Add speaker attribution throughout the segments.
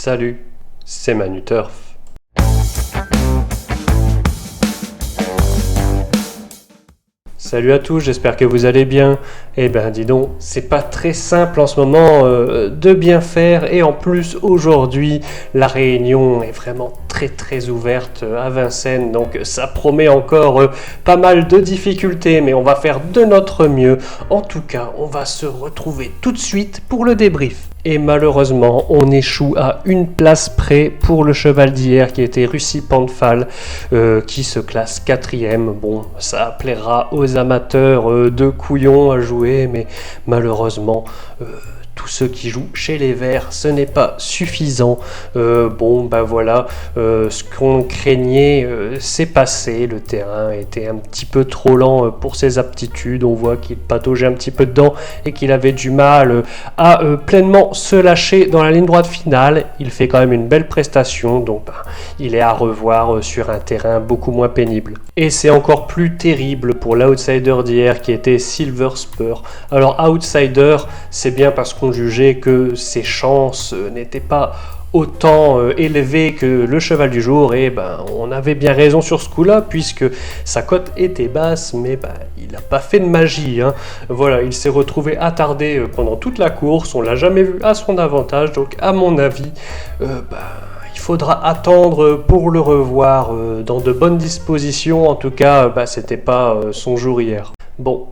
Speaker 1: Salut, c'est Manu Turf. Salut à tous, j'espère que vous allez bien. Eh ben dis donc, c'est pas très simple en ce moment de bien faire, et en plus aujourd'hui la réunion est vraiment très ouverte à Vincennes, donc ça promet encore pas mal de difficultés, mais on va faire de notre mieux. En tout cas, on va se retrouver tout de suite pour le débrief. Et malheureusement, on échoue à une place près pour le cheval d'hier qui était Russie Panfal, qui se classe 4e. Bon, ça plaira aux amateurs de couillons à jouer, mais malheureusement, tous ceux qui jouent chez les Verts, ce n'est pas suffisant. Voilà, ce qu'on craignait s'est passé. Le terrain était un petit peu trop lent pour ses aptitudes. On voit qu'il pataugeait un petit peu dedans et qu'il avait du mal à pleinement se lâcher dans la ligne droite finale. Il fait quand même une belle prestation, donc il est à revoir sur un terrain beaucoup moins pénible. Et c'est encore plus terrible pour l'outsider d'hier qui était Silver Spur. Alors outsider, c'est bien parce qu'on jugeait que ses chances n'étaient pas autant élevées que le cheval du jour, et on avait bien raison sur ce coup-là puisque sa cote était basse, mais il n'a pas fait de magie. Voilà, il s'est retrouvé attardé pendant toute la course, on l'a jamais vu à son avantage, donc à mon avis, il faudra attendre pour le revoir dans de bonnes dispositions. En tout cas, c'était pas son jour hier. Bon,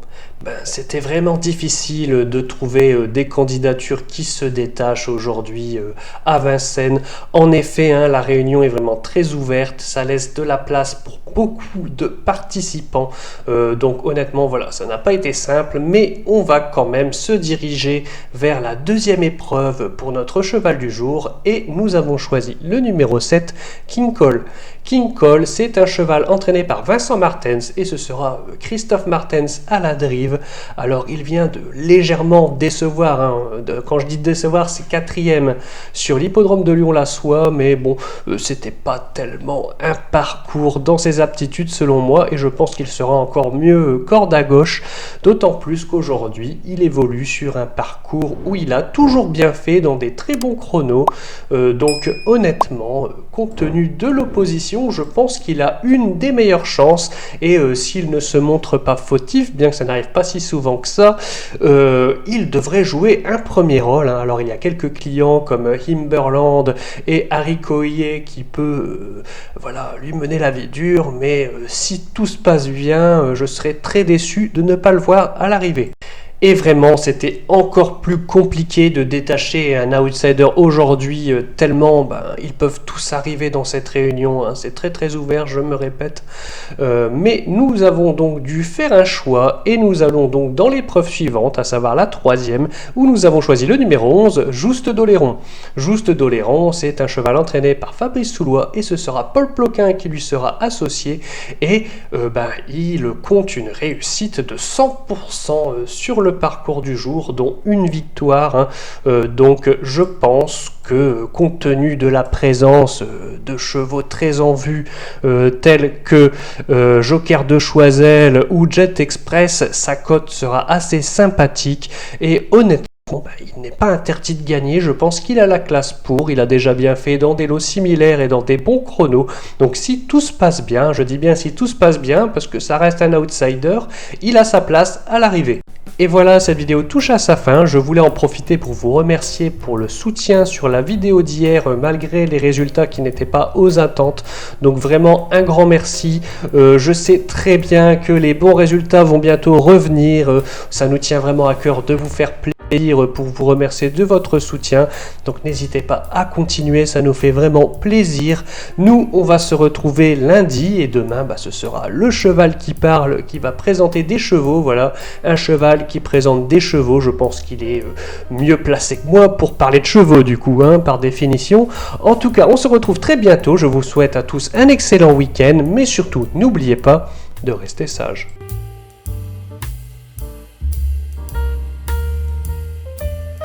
Speaker 1: c'était vraiment difficile de trouver des candidatures qui se détachent aujourd'hui à Vincennes. En effet, la réunion est vraiment très ouverte, ça laisse de la place pour beaucoup de participants. Donc honnêtement, voilà, ça n'a pas été simple, mais on va quand même se diriger vers la deuxième épreuve pour notre cheval du jour, et nous avons choisi le numéro 7, King Cole. King Cole, c'est un cheval entraîné par Vincent Martens, et ce sera Christophe Martens à la drive. Alors il vient de légèrement décevoir, quand je dis décevoir, c'est 4e sur l'hippodrome de Lyon-la-Soie, mais bon, c'était pas tellement un parcours dans ses aptitudes selon moi, et je pense qu'il sera encore mieux corde à gauche, d'autant plus qu'aujourd'hui il évolue sur un parcours où il a toujours bien fait dans des très bons chronos, donc honnêtement, compte tenu de l'opposition, je pense qu'il a une des meilleures chances, et s'il ne se montre pas fautif, bien que ça n'arrive pas si souvent que ça, il devrait jouer un premier rôle. Alors il y a quelques clients comme Himberland et Harry Cohier qui peut lui mener la vie dure, mais si tout se passe bien, je serais très déçu de ne pas le voir à l'arrivée. Et vraiment, c'était encore plus compliqué de détacher un outsider aujourd'hui, tellement ils peuvent tous arriver dans cette réunion. C'est très ouvert, je me répète. Mais nous avons donc dû faire un choix, et nous allons donc dans l'épreuve suivante, à savoir la 3e, où nous avons choisi le numéro 11, Juste d'Oléron. Juste d'Oléron, c'est un cheval entraîné par Fabrice Soulois, et ce sera Paul Ploquin qui lui sera associé, et il compte une réussite de 100% sur le parcours du jour, dont une victoire. Donc je pense que compte tenu de la présence de chevaux très en vue tels que Joker de Choiseul ou Jet Express, sa cote sera assez sympathique, et honnêtement, il n'est pas interdit de gagner. Je pense qu'il a la classe pour, il a déjà bien fait dans des lots similaires et dans des bons chronos, donc si tout se passe bien, je dis bien si tout se passe bien parce que ça reste un outsider, il a sa place à l'arrivée. Et voilà, cette vidéo touche à sa fin. Je voulais en profiter pour vous remercier pour le soutien sur la vidéo d'hier, malgré les résultats qui n'étaient pas aux attentes. Donc vraiment un grand merci. Je sais très bien que les bons résultats vont bientôt revenir. Ça nous tient vraiment à cœur de vous faire plaisir pour vous remercier de votre soutien. Donc n'hésitez pas à continuer, ça nous fait vraiment plaisir. Nous, on va se retrouver lundi, et demain, ce sera le cheval qui parle, qui va présenter des chevaux. Voilà, un cheval qui présente des chevaux. Je pense qu'il est mieux placé que moi pour parler de chevaux du coup, par définition. En tout cas, on se retrouve très bientôt. Je vous souhaite à tous un excellent week-end, mais surtout, n'oubliez pas de rester sage.